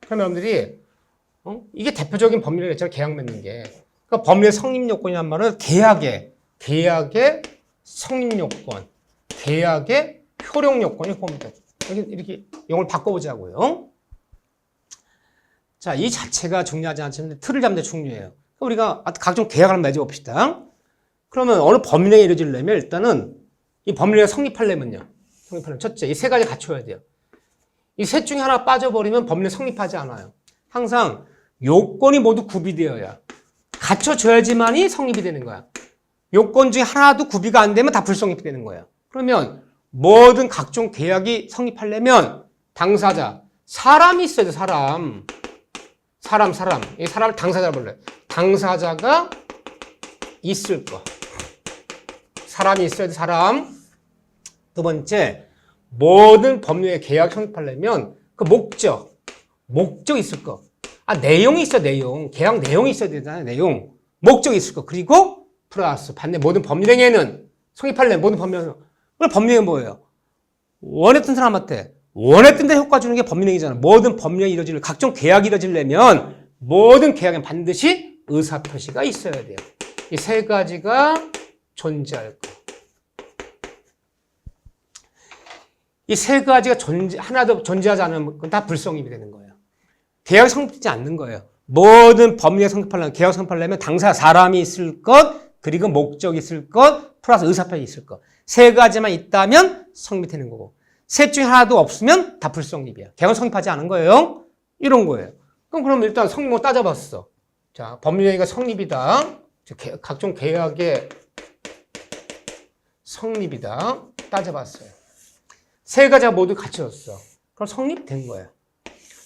그럼 여러분들이 이게 대표적인 법률행위 있잖아요. 계약 맺는 게. 그러니까 법률의 성립요건이란 말은 계약의 성립요건, 계약의 효력요건이 봅니다. 이렇게 용어를 바꿔보자고요. 자, 이 자체가 중요하지 않지만 틀을 잡는 데 중요해요. 우리가 각종 계약을 맺어봅시다. 그러면 어느 법률행위 이루어지려면 일단은 이 법률이 성립하려면요. 첫째, 이 세 가지 갖춰야 돼요. 이 셋 중에 하나 빠져버리면 법률이 성립하지 않아요. 항상 요건이 모두 구비되어야 갖춰져야지만이 성립이 되는 거야. 요건 중에 하나도 구비가 안 되면 다 불성립이 되는 거예요. 그러면 모든 각종 계약이 성립하려면 당사자, 사람이 있어야 돼, 사람. 이 사람을 당사자라고 불러요. 당사자가 있을 거. 사람이 있어야 돼, 사람. 두 번째, 모든 법률의 계약 성립하려면 그 목적 있을 거. 내용이 있어, 내용. 계약 내용이 있어야 되잖아요, 내용. 목적이 있을 거. 그리고 플러스 반대 모든 법률행위는 성립하려면 모든 법률행위는 법률행위는 뭐예요? 원했던 사람한테 원했던 데 효과 주는 게 법률행위잖아. 모든 법률행위 이루어지려면 각종 계약이 이루어지려면 모든 계약엔 반드시 의사표시가 있어야 돼요. 이 세 가지가 존재할 거. 이 세 가지가 하나도 존재하지 않으면 그건 다 불성립이 되는 거예요. 계약이 성립되지 않는 거예요. 모든 법률에 성립하려면, 계약 성립하려면 당사 사람이 있을 것, 그리고 목적이 있을 것, 플러스 의사표시 있을 것. 세 가지만 있다면 성립이 되는 거고. 셋 중에 하나도 없으면 다 불성립이야. 계약은 성립하지 않은 거예요. 이런 거예요. 그럼 일단 성립을 따져봤어. 자, 법률행위가 성립이다. 각종 계약의 성립이다. 따져봤어요. 세 가지가 모두 갖춰졌어. 그럼 성립된 거예요.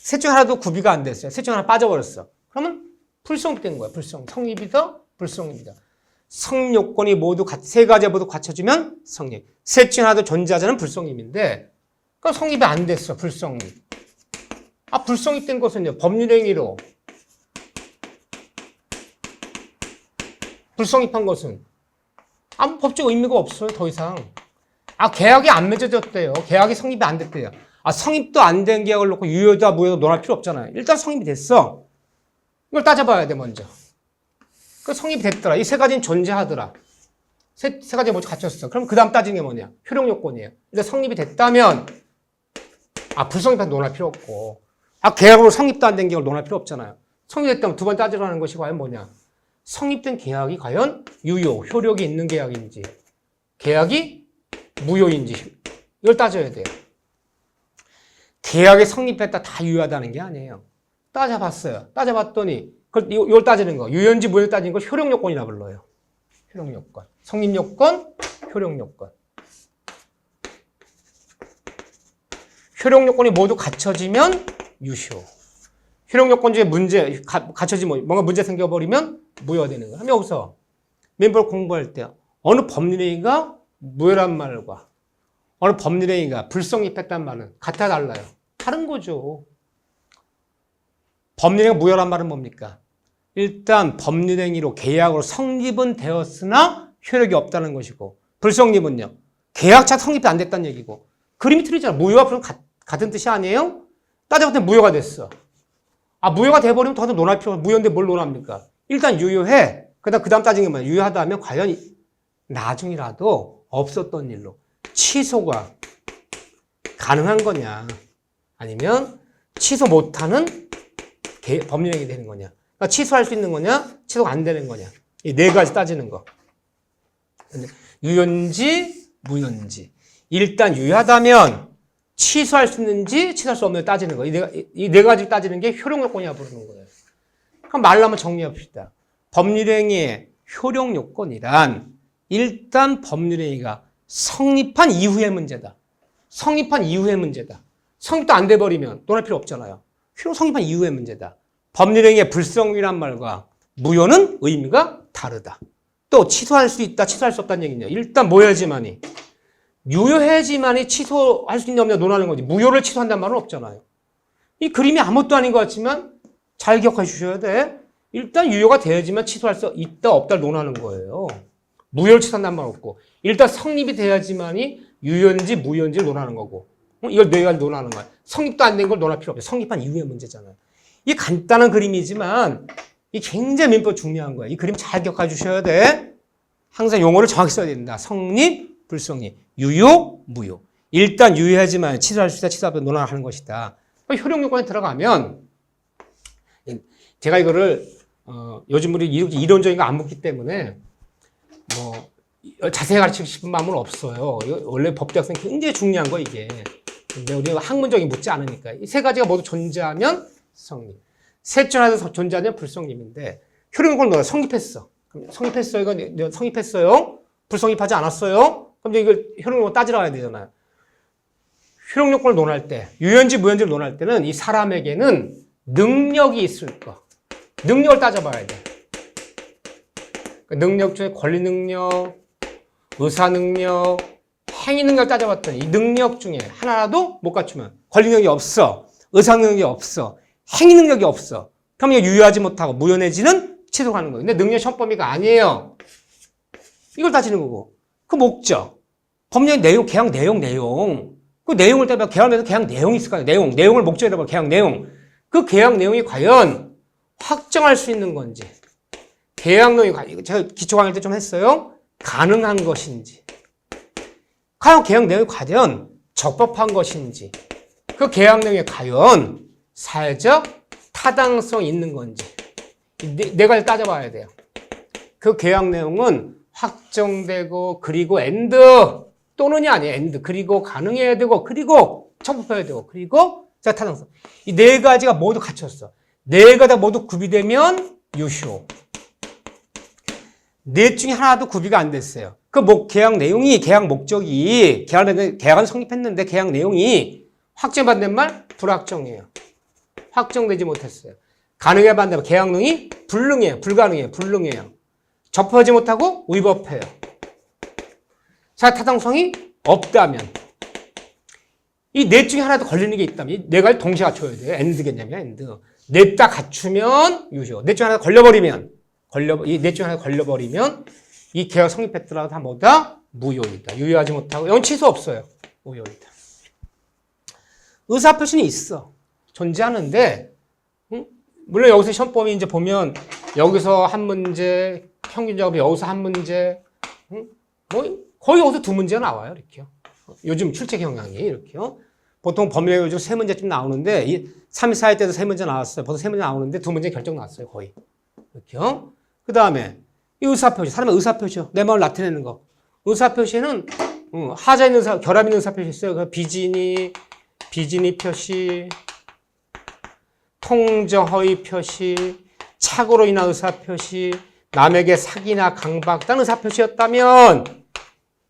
셋 중 하나도 구비가 안 됐어요. 셋 중 하나 빠져버렸어. 그러면 불성립된 거예요. 성립이다, 불성립이다. 성립 요건이 세 가지가 모두 갖춰지면 성립. 셋 중 하나도 존재하지 않은 불성립인데, 그럼 성립이 안 됐어. 불성립. 불성립된 것은요, 법률행위로. 불성립한 것은 아무 법적 의미가 없어요. 더 이상. 계약이 안 맺어졌대요. 계약이 성립이 안 됐대요. 성립도 안 된 계약을 놓고 유효다, 무효다 논할 필요 없잖아요. 일단 성립이 됐어. 이걸 따져봐야 돼, 먼저. 성립이 됐더라. 이 세 가지는 존재하더라. 세 가지 모두 갖췄어. 그럼 그 다음 따지는 게 뭐냐? 효력 요건이에요. 일단 성립이 됐다면, 불성립한 논할 필요 없고, 계약으로 성립도 안 된 계약을 논할 필요 없잖아요. 성립됐다면 두 번 따지라는 것이 과연 뭐냐? 성립된 계약이 과연 효력이 있는 계약인지, 계약이 무효인지, 이걸 따져야 돼요. 계약이 성립했다 다 유효하다는 게 아니에요. 따져봤어요. 따져봤더니, 이걸 따지는 거, 유효인지 무효인지 따지는 걸 효력 요건이라 불러요. 효력 요건. 성립 요건, 효력 요건. 효력 요건이 모두 갖춰지면 유효. 효력 요건 중에 갖춰지면 뭔가 문제 생겨버리면 무효되는 거야. 여기서 민법 공부할 때 어느 법률행위가 무효란 말과 어느 법률행위가 불성립했단 말은 같아 달라요. 다른 거죠. 법률행위가 무효란 말은 뭡니까? 일단 법률행위로 계약으로 성립은 되었으나 효력이 없다는 것이고, 불성립은요, 계약자 성립이 안 됐다는 얘기고. 그림이 틀리잖아. 무효와 불은 같은 뜻이 아니에요? 따져봤더니 무효가 됐어. 무효가 돼버리면 더 논할 필요가 없어. 무효인데 뭘 논합니까? 일단 유효해. 그 다음 따지는 게 뭐야? 유효하다면 과연 나중이라도 없었던 일로 취소가 가능한 거냐? 아니면 취소 못하는 법률행위 되는 거냐? 그러니까 취소할 수 있는 거냐? 취소가 안 되는 거냐? 이 네 가지 따지는 거. 유효인지 무효인지. 일단 유효하다면 취소할 수 있는지 취소할 수 없는지 따지는 거. 이 네 가지 따지는 게 효력 요건이라 부르는 거예요. 그럼 말로 한번 정리합시다. 법률행위의 효력 요건이란 일단 법률행위가 성립한 이후의 문제다. 성립한 이후의 문제다. 성립도 안 돼버리면 논할 필요 없잖아요. 성립한 이후의 문제다. 법률행위의 불성립이란 말과 무효는 의미가 다르다. 또 취소할 수 있다, 취소할 수 없다는 얘기냐. 일단 뭐여야지만이 유효해야지만이 취소할 수 있냐 없냐 논하는 거지. 무효를 취소한다는 말은 없잖아요. 이 그림이 아무것도 아닌 것 같지만 잘 기억해 주셔야 돼. 일단 유효가 돼야지만 취소할 수 있다 없다를 논하는 거예요. 무효를 취소한다는 말 없고, 일단 성립이 돼야지만이 유효인지 무효인지를 논하는 거고, 이걸 네 가지 논하는 거야. 성립도 안 된 걸 논할 필요 없어요. 성립한 이후의 문제잖아요. 이게 간단한 그림이지만 이게 굉장히 민법 중요한 거야. 이 그림 잘 기억해 주셔야 돼. 항상 용어를 정확히 써야 된다. 성립, 불성립, 유효, 무효. 일단 유효하지만 취소할 수 있다, 취소하면 논하는 것이다. 효력 요건에 들어가면 제가 이거를 요즘 우리 이론적인 거 안 묻기 때문에 자세히 가르치고 싶은 마음은 없어요. 원래 법대학생 굉장히 중요한 거 이게. 근데 우리가 학문적이 묻지 않으니까. 이 세 가지가 모두 존재하면 성립. 셋 중 하나 존재하면 불성립인데, 효력요건을 너가 성립했어. 그럼 성립했어요. 이거 내가 성립했어요. 불성립하지 않았어요. 그럼 이걸 효력요건 따지러 가야 되잖아요. 효력요건을 논할 때, 유연지 무연지를 논할 때는 이 사람에게는 능력이 있을 거. 능력을 따져봐야 돼. 능력 중에 권리 능력, 의사 능력, 행위 능력을 따져봤더니 이 능력 중에 하나라도 못 갖추면 권리 능력이 없어, 의사 능력이 없어, 행위 능력이 없어. 그럼 이거 유효하지 못하고 무연해지는 취소하는 거예요. 근데 능력 시험 범위가 아니에요. 이걸 따지는 거고. 그 목적, 법령의 내용, 계약 내용. 그 내용을 따져 계약에서 계약 내용이 있을 거예요. 내용을 목적으로 봐. 계약 내용. 그 계약 내용이 과연 확정할 수 있는 건지. 계약 내용이 제가 기초 강의 때 좀 했어요. 가능한 것인지. 과연 계약 내용이 과연 적법한 것인지. 그 계약 내용이 과연 사회적 타당성이 있는 건지. 네 가지 따져봐야 돼요. 그 계약 내용은 확정되고 그리고 엔드 또는이 아니에요. 엔드 그리고 가능해야 되고 그리고 적법해야 되고 그리고 타당성. 이 네 가지가 모두 갖췄어. 네 가지가 모두 구비되면 유효. 넷 중에 하나도 구비가 안 됐어요. 그 계약 내용이, 계약 목적이, 계약은 성립했는데 계약 내용이 확정받는 말 불확정이에요. 확정되지 못했어요. 가능해 받는 계약 내용이 불능해요. 불가능해요. 불능해요. 적법하지 못하고 위법해요. 자, 타당성이 없다면 이 넷 중에 하나도 걸리는 게 있다면 이 네 가지 동시에 갖춰야 돼요. 엔드 개념이야, 엔드. 넷 다 갖추면 유효. 넷 중에 하나 걸려버리면 이 넷 중에 하나 걸려버리면 이 계약 성립했더라도 다 뭐다? 무효이다. 유효하지 못하고 이건 취소 없어요. 무효이다. 의사표시는 있어. 존재하는데 물론 여기서 시험 범위 이제 보면 여기서 한 문제, 평균적으로 여기서 한 문제, 뭐 거의 여기서 두 문제 나와요. 이렇게요. 요즘 출제 경향이 이렇게요. 보통 법률 요즘 세 문제쯤 나오는데 이 3, 4회 때도 세 문제 나왔어요. 벌써 세 문제 나오는데 두 문제 결정 났어요. 거의. 이렇게요. 그 다음에 이 의사표시, 사람의 의사표시요. 내 마음을 나타내는 거. 의사표시는 하자 있는 결합 있는 의사표시 있어요. 그 비진이 표시, 통정허위 표시, 착오로 인한 의사표시, 남에게 사기나 강박 다른 의사표시였다면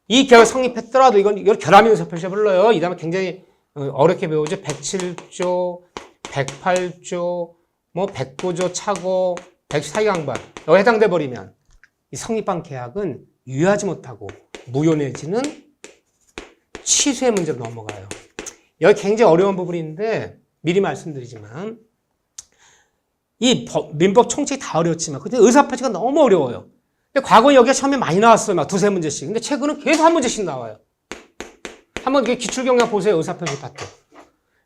이 계약 성립했더라도 이걸 결합 있는 의사표시라 불러요. 이 다음에 굉장히 어렵게 배우죠. 107조, 108조, 뭐 109조 착오, 110 사기 강박. 여기 해당돼 버리면 이 성립한 계약은 유효하지 못하고 무효 내지는 취소의 문제로 넘어가요. 여기 굉장히 어려운 부분인데 미리 말씀드리지만 이 민법 총칙이 다 어렵지만 근데 의사표시가 너무 어려워요. 근데 과거에 여기가 처음에 많이 나왔어요. 막 두세 문제씩. 근데 최근은 계속 한 문제씩 나와요. 한번 기출경향 보세요. 의사표시 파트.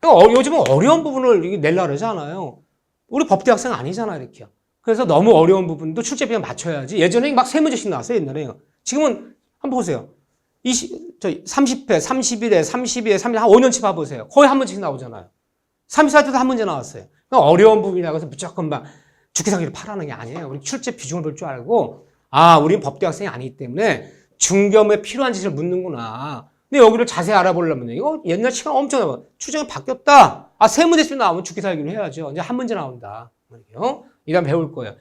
요즘은 어려운 부분을 내려고 그러잖아요. 우리 법대 학생 아니잖아요. 이렇게요. 그래서 너무 어려운 부분도 출제비에 맞춰야지. 예전에 막 세 문제씩 나왔어요. 옛날에요. 지금은 한번 보세요. 30회, 31회, 32회, 32회, 한 5년치 봐보세요. 거의 한 문제씩 나오잖아요. 34회 때도 한 문제 나왔어요. 어려운 부분이라고 해서 무조건 막 죽기사기로 팔아는 게 아니에요. 우리 출제 비중을 볼 줄 알고, 우리는 법대 학생이 아니기 때문에 중점에 필요한 짓을 묻는구나. 근데 여기를 자세히 알아보려면, 이거 옛날 시간 엄청 나와. 추정이 바뀌었다. 세 문제씩 나오면 죽기사기로 해야죠. 이제 한 문제 나온다. 이 다음 배울 거예요.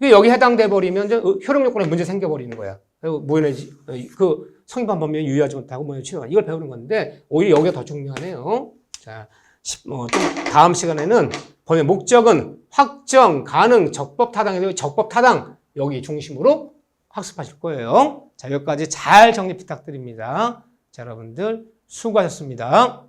여기 해당돼 버리면 효력요건에 문제 생겨버리는 거야. 무효내지, 성립한 범위에 유효하지 못하고 무효 취소가 이걸 배우는 건데, 오히려 여기가 더 중요하네요. 자, 좀 다음 시간에는 범위의 목적은 확정, 가능, 적법, 타당에 대해 적법, 타당 여기 중심으로 학습하실 거예요. 자, 여기까지 잘 정리 부탁드립니다. 자, 여러분들 수고하셨습니다.